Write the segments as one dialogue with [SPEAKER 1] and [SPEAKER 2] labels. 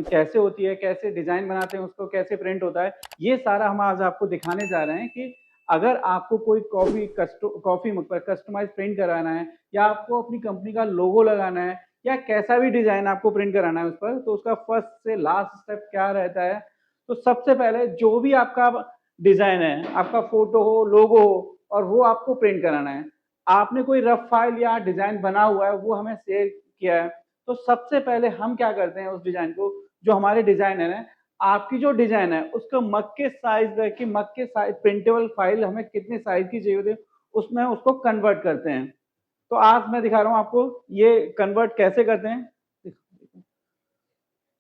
[SPEAKER 1] कैसे होती है, कैसे डिज़ाइन बनाते हैं उसको, कैसे प्रिंट होता है, ये सारा हम आज आपको दिखाने जा रहे हैं कि अगर आपको कोई कॉफ़ी मग पर कस्टमाइज़ प्रिंट कराना है या आपको अपनी कंपनी का लोगो लगाना है या कैसा भी डिज़ाइन आपको प्रिंट कराना है उस पर, तो उसका फर्स्ट से लास्ट स्टेप क्या रहता है? तो सबसे पहले जो भी आपका डिज़ाइन है, आपका फ़ोटो हो, लोगो हो और वो आपको प्रिंट कराना है। आपने कोई रफ फाइल या डिज़ाइन बना हुआ है, वो हमें शेयर किया है, तो सबसे पहले हम क्या करते हैं उस डिज़ाइन को, जो हमारे डिज़ाइनर हैं, आपकी जो डिज़ाइन है उसका मग के साइज़ कि मग के साइज़ प्रिंटेबल फाइल हमें कितने साइज़ की चाहिए होती है, उसमें उसको कन्वर्ट करते हैं। तो आज मैं दिखा रहा हूँ आपको ये कन्वर्ट कैसे करते हैं।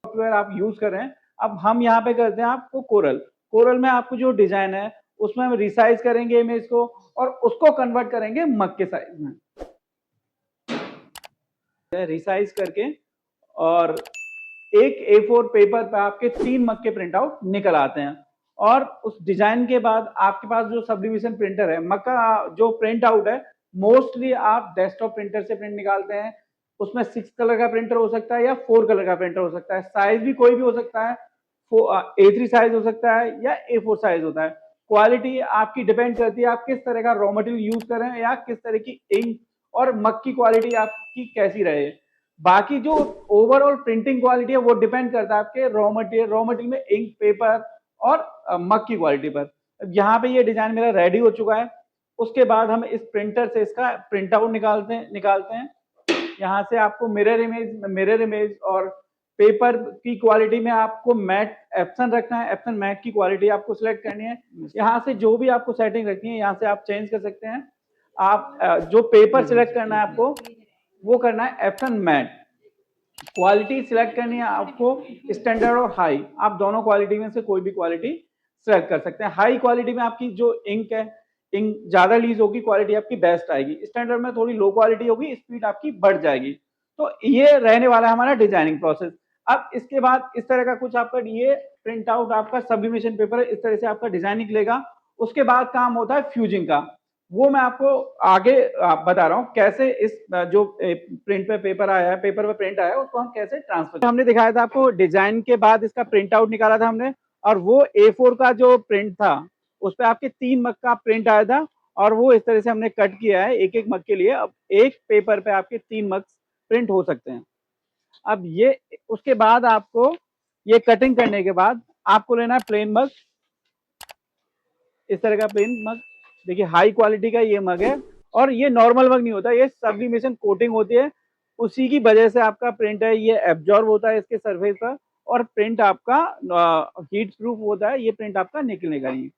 [SPEAKER 1] सॉफ्टवेयर आप यूज़ कर रहे हैं, अब हम यहाँ पे करते हैं आपको कोरल। कोरल में आपको जो डिज़ाइन है, उसमें हम रिसाइज़ करेंगे इमेज को और उसको कन्वर्ट करेंगे मग के साइज़ में। रिसाइज़ करके और एक A4 पेपर पे आपके 3 मग के प्रिंट आउट निकल आते हैं और उस डिजाइन के बाद आपके पास जो सब डिवीजन प्रिंटर है, मग का जो प्रिंट आउट है मोस्टली आप डेस्कटॉप प्रिंटर से प्रिंट निकालते हैं। उसमें 6 कलर का प्रिंटर हो सकता है या 4 कलर का प्रिंटर हो सकता है, साइज भी कोई भी हो सकता है। A3 साइज हो सकता है या A4 साइज होता है। क्वालिटी आपकी डिपेंड करती है आप किस तरह का रॉ मटेरियल यूज कर रहे हैं या किस तरह की इंक और मग की क्वालिटी आपकी कैसी रहे। बाकी जो ओवरऑल प्रिंटिंग क्वालिटी है वो डिपेंड करता है आपके रॉ मटेरियल में इंक, पेपर और मग की क्वालिटी पर। अब यहाँ पे ये डिजाइन मेरा रेडी हो चुका है। उसके बाद हम इस प्रिंटर से इसका प्रिंट आउट निकालते हैं। यहाँ से आपको मिरर इमेज और पेपर की क्वालिटी में आपको मैट एप्सन रखना है। एप्सन मैट की क्वालिटी आपको सिलेक्ट करनी है। यहाँ से जो भी आपको सेटिंग रखनी है यहाँ से आप चेंज कर सकते हैं। आप जो पेपर सिलेक्ट करना है आपको वो करना है एप्सन मैट। क्वालिटी सिलेक्ट करनी है आपको स्टैंडर्ड और हाई, आप दोनों क्वालिटी में से कोई भी क्वालिटी सिलेक्ट कर सकते हैं। हाई क्वालिटी में आपकी जो इंक है, इंक ज्यादा लीज होगी, क्वालिटी आपकी बेस्ट आएगी। स्टैंडर्ड में थोड़ी लो क्वालिटी होगी, स्पीड आपकी बढ़ जाएगी। तो ये रहने वाला है हमारा डिजाइनिंग प्रोसेस। अब इसके बाद इस तरह का कुछ आपका ये प्रिंट आउट आपका सब्लिमेशन पेपर है, इस तरह से आपका डिजाइन निकलेगा। उसके बाद काम होता है फ्यूजिंग का, वो मैं आपको आगे बता रहा हूँ कैसे इस जो प्रिंट पे पेपर आया है, पेपर पे प्रिंट आया है, उसको हम कैसे ट्रांसफर। हमने दिखाया था आपको डिजाइन के बाद इसका प्रिंट आउट निकाला था हमने, और वो A4 का जो प्रिंट था उस पर आपके 3 मग का प्रिंट आया था और वो इस तरह से हमने कट किया है एक एक मग के लिए। अब एक पेपर पे आपके 3 मग प्रिंट हो सकते हैं। अब ये उसके बाद आपको ये कटिंग करने के बाद आपको लेना है प्लेन मग, इस तरह का प्लेन मग। देखिए हाई क्वालिटी का ये मग है और ये नॉर्मल मग नहीं होता, ये सब्लिमेशन कोटिंग होती है, उसी की वजह से आपका प्रिंट है ये एब्जॉर्ब होता है इसके सरफेस पर और प्रिंट आपका हीट प्रूफ होता है, ये प्रिंट आपका निकलने का नहीं।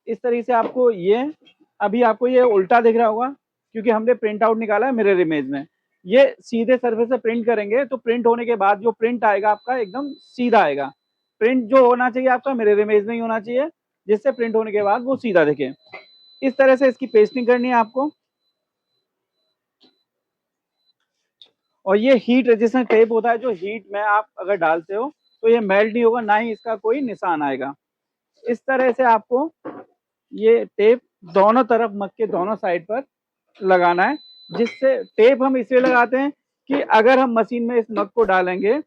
[SPEAKER 1] इस तरीके से आपको ये अभी आपको ये उल्टा दिख रहा होगा क्योंकि हमने प्रिंट आउट निकाला है मिरर इमेज में। ये सीधे सरफेस से प्रिंट करेंगे तो प्रिंट होने के बाद जो प्रिंट आएगा आपका एकदम सीधा आएगा। प्रिंट जो होना चाहिए आपका मिरर इमेज में ही होना चाहिए, जिससे प्रिंट होने के बाद वो सीधा दिखे। इस तरह से इसकी पेस्टिंग करनी है आपको। और ये हीट रेजिस्टेंट टेप होता है, जो हीट में आप अगर डालते हो तो ये मेल्ट नहीं होगा, ना ही इसका कोई निशान आएगा। इस तरह से आपको ये टेप दोनों तरफ मग के दोनों साइड पर लगाना है, जिससे टेप हम इसलिए लगाते हैं कि अगर हम मशीन में इस मग को डालेंगे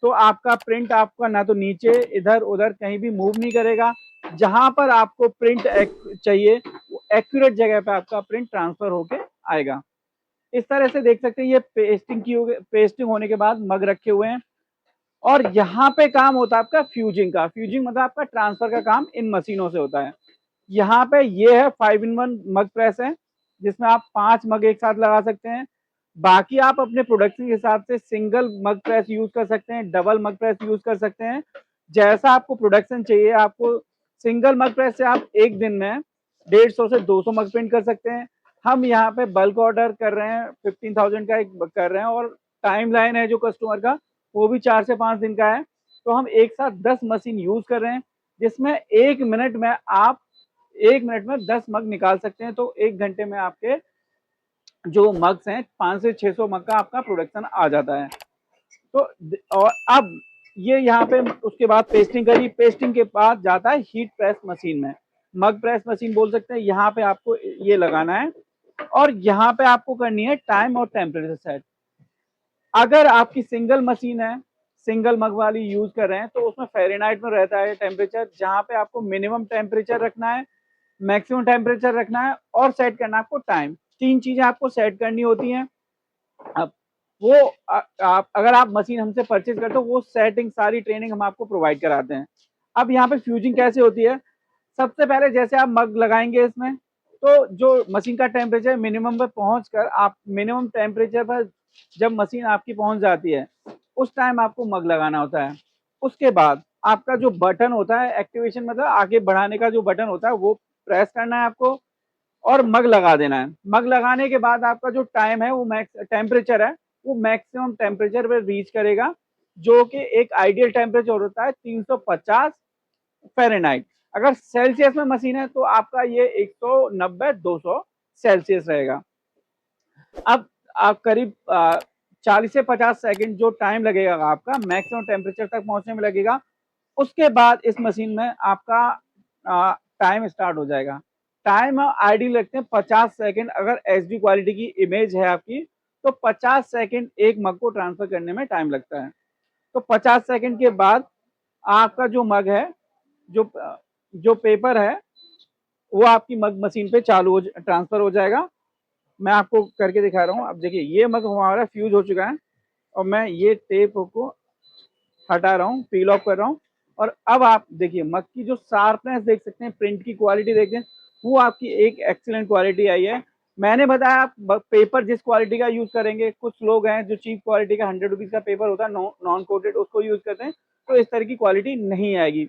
[SPEAKER 1] तो आपका प्रिंट आपका ना तो नीचे इधर उधर कहीं भी मूव नहीं करेगा। जहां पर आपको प्रिंट चाहिए वो एक्यूरेट जगह पे आपका प्रिंट ट्रांसफर होके आएगा। इस तरह से देख सकते हैं ये पेस्टिंग होने के बाद मग रखे हुए हैं और यहाँ पे काम होता है आपका फ्यूजिंग का। फ्यूजिंग मतलब आपका ट्रांसफर का काम इन मशीनों से होता है। यहाँ पे ये है 5-in-1 मग प्रेस है, जिसमें आप 5 मग एक साथ लगा सकते हैं। बाकी आप अपने प्रोडक्शन के हिसाब से सिंगल मग प्रेस यूज कर सकते हैं, डबल मग प्रेस यूज कर सकते हैं, जैसा आपको प्रोडक्शन चाहिए। आपको सिंगल मग प्रेस से आप एक दिन में 150 से 200 मग प्रिंट कर सकते हैं। हम यहाँ पे बल्क ऑर्डर कर रहे हैं, 15,000 का एक कर रहे हैं और टाइम लाइन है जो कस्टमर का वो भी 4 से 5 दिन का है। तो हम एक साथ 10 मशीन यूज कर रहे हैं, जिसमें 1 मिनट में आप 1 मिनट में 10 मग निकाल सकते हैं। तो 1 घंटे में आपके जो मग्स हैं 500 से 600 मग का आपका प्रोडक्शन आ जाता है। तो और अब ये यहाँ पे उसके बाद पेस्टिंग करी, पेस्टिंग के बाद जाता है हीट प्रेस मशीन में, मग प्रेस मशीन बोल सकते हैं। यहाँ पे आपको ये लगाना है और यहाँ पे आपको करनी है टाइम और टेम्परेचर सेट। अगर आपकी सिंगल मशीन है, सिंगल मग वाली यूज कर रहे हैं तो उसमें फ़ारेनहाइट में रहता है टेम्परेचर, जहाँ पे आपको मिनिमम टेम्परेचर रखना है, मैक्सिमम टेम्परेचर रखना है और सेट करना है आपको टाइम। 3 चीज़ें आपको सेट करनी होती हैं। अब वो आप अगर आप मशीन हमसे परचेज़ करते हो, वो सेटिंग सारी ट्रेनिंग हम आपको प्रोवाइड कराते हैं। अब यहाँ पे फ्यूजिंग कैसे होती है? सबसे पहले जैसे आप मग लगाएँगे इसमें, तो जो मशीन का टेम्परेचर मिनिमम पे पहुँचकर आप मिनिमम टेम्परेचर पर जब मशीन आपकी पहुँच जाती है, उस टाइम आपको मग लगाना होता है। उसके बाद आपका जो बटन होता है एक्टिवेशन, मतलब आगे बढ़ाने का जो बटन होता है, वो प्रेस करना है आपको और मग लगा देना है। मग लगाने के बाद आपका जो टाइम है, वो मैक्स टेम्परेचर है, वो मैक्सिमम टेम्परेचर पे रीच करेगा, जो कि एक आइडियल टेम्परेचर होता है 350 फ़ारेनहाइट। अगर सेल्सियस में मशीन है तो आपका ये 190-200 सेल्सियस रहेगा। अब आप करीब 40 से 50 सेकंड जो टाइम लगेगा आपका मैक्सिमम टेम्परेचर तक पहुँचने में लगेगा, उसके बाद इस मशीन में आपका टाइम स्टार्ट हो जाएगा। टाइम आइडियल रखते हैं 50 सेकंड। अगर एचडी क्वालिटी की इमेज है आपकी, तो 50 सेकंड एक मग को ट्रांसफर करने में टाइम लगता है। तो 50 सेकंड के बाद आपका जो मग है, जो जो पेपर है, वो आपकी मग मशीन पे चालू हो ट्रांसफर हो जाएगा। मैं आपको करके दिखा रहा हूँ। अब देखिए ये मग हमारा फ्यूज हो चुका है और मैं ये टेप को हटा रहा हूँ, पील ऑफ कर रहा हूँ और अब आप देखिए मग की जो शार्पनेस देख सकते हैं, प्रिंट की क्वालिटी देखते हैं, वो आपकी एक एक्सीलेंट क्वालिटी आई है। मैंने बताया आप पेपर जिस क्वालिटी का यूज करेंगे, कुछ लोग हैं जो चीप क्वालिटी का 100 रुपीज का पेपर होता है नॉन कोटेड, उसको यूज करते हैं, तो इस तरह की क्वालिटी नहीं आएगी।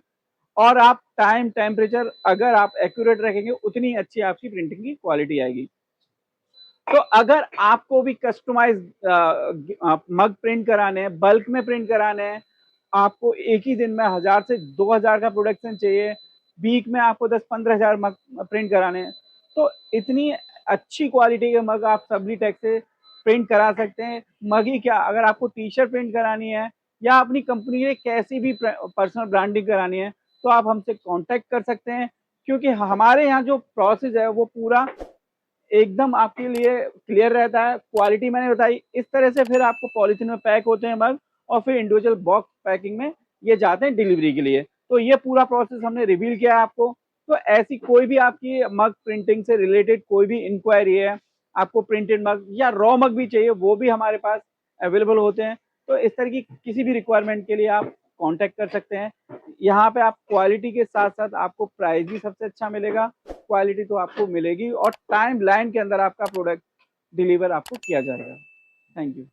[SPEAKER 1] और आप टाइम टेम्परेचर अगर आप एक्यूरेट रखेंगे, उतनी अच्छी आपकी प्रिंटिंग की क्वालिटी आएगी। तो अगर आपको भी कस्टमाइज मग प्रिंट कराने हैं, बल्क में प्रिंट कराने हैं, आपको एक ही दिन में 1000 से 2000 का प्रोडक्शन चाहिए, वीक में आपको 10-15 हजार मग प्रिंट कराने हैं, तो इतनी अच्छी क्वालिटी के मग आप सब्लिटेक्स से प्रिंट करा सकते हैं। मग ही क्या, अगर आपको टी शर्ट प्रिंट करानी है या अपनी कंपनी के कैसी भी पर्सनल ब्रांडिंग करानी है, तो आप हमसे कांटेक्ट कर सकते हैं, क्योंकि हमारे यहाँ जो प्रोसेस है वो पूरा एकदम आपके लिए क्लियर रहता है। क्वालिटी मैंने बताई, इस तरह से फिर आपको पॉलीथीन में पैक होते हैं मग और फिर इंडिविजुअल बॉक्स पैकिंग में ये जाते हैं डिलीवरी के लिए। तो ये पूरा प्रोसेस हमने रिवील किया है आपको। तो ऐसी कोई भी आपकी मग प्रिंटिंग से रिलेटेड कोई भी इंक्वायरी है, आपको प्रिंटेड मग या रॉ मग भी चाहिए, वो भी हमारे पास अवेलेबल होते हैं। तो इस तरह की किसी भी रिक्वायरमेंट के लिए आप कॉन्टैक्ट कर सकते हैं। यहाँ पे आप क्वालिटी के साथ-साथ आपको प्राइस भी सबसे अच्छा मिलेगा। क्वालिटी तो आपको मिलेगी और टाइम लाइन के अंदर आपका प्रोडक्ट डिलीवर आपको किया जाएगा। Thank you.